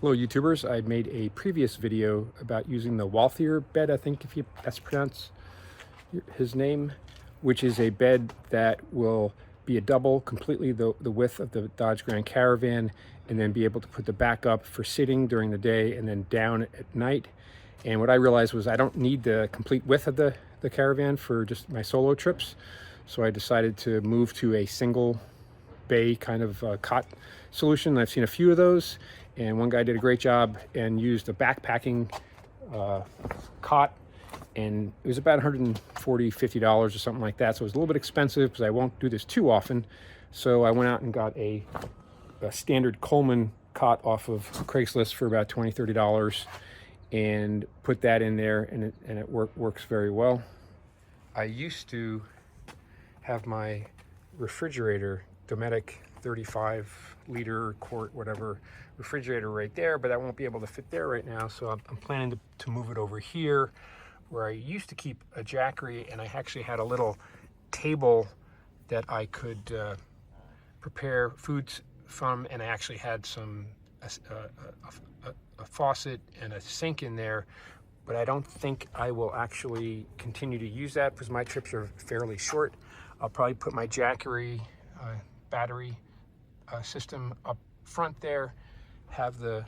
Hello YouTubers, I made a previous video about using the Walthier bed, I think if that's pronounced his name, which is a bed that will be a double, completely the width of the Dodge Grand Caravan, and then be able to put the back up for sitting during the day and then down at night. And what I realized was I don't need the complete width of the Caravan for just my solo trips, so I decided to move to a single bay kind of cot solution. I've seen a few of those, and one guy did a great job and used a backpacking cot, and it was about $140, $50 or something like that. So it was a little bit expensive because I won't do this too often. So I went out and got a standard Coleman cot off of Craigslist for about $20, $30 and put that in there, and it works very well. I used to have my refrigerator, Dometic 35-liter quart, whatever, refrigerator right there, but I won't be able to fit there right now. So I'm planning to move it over here where I used to keep a jackery, and I actually had a little table that I could prepare foods from, and I actually had a faucet and a sink in there, but I don't think I will actually continue to use that because my trips are fairly short. I'll probably put my jackery battery system up front there, have the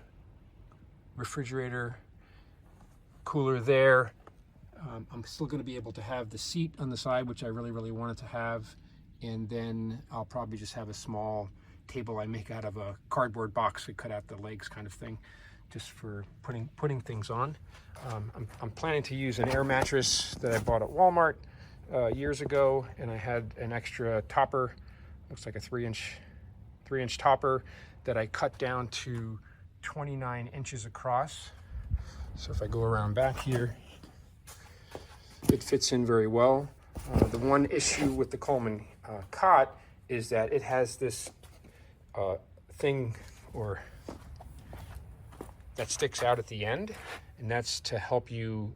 refrigerator cooler there. I'm still going to be able to have the seat on the side, which I really wanted to have, and then I'll probably just have a small table I make out of a cardboard box. I cut out the legs kind of thing, just for putting things on. I'm planning to use an air mattress that I bought at Walmart years ago, and I had an extra topper, looks like a 3-inch topper that I cut down to 29 inches across. So if I go around back here, it fits in very well. The one issue with the Coleman cot is that it has this thing that sticks out at the end, and that's to help you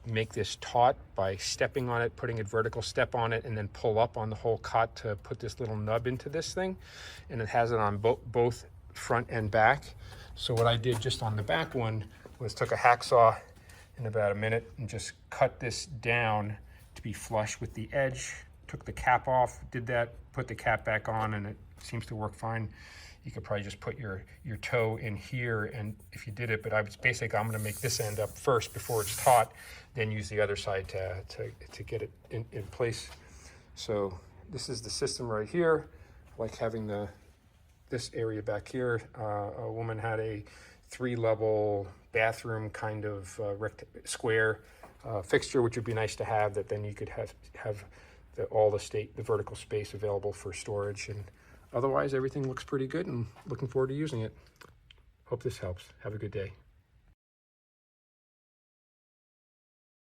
make this taut by stepping on it, putting a vertical step on it, and then pull up on the whole cot to put this little nub into this thing. And it has it on both front and back. So what I did just on the back one was took a hacksaw in about a minute and just cut this down to be flush with the edge, took the cap off, did that, put the cap back on, and it seems to work fine. You could probably just put your toe in here, and if you did it, but I was basically, I'm going to make this end up first before it's taut, then use the other side to get it in place. So this is the system right here. I like having this area back here. A woman had a 3-level bathroom kind of square fixture, which would be nice to have, that then you could have the vertical space available for storage. And otherwise, everything looks pretty good, and looking forward to using it. Hope this helps. Have a good day.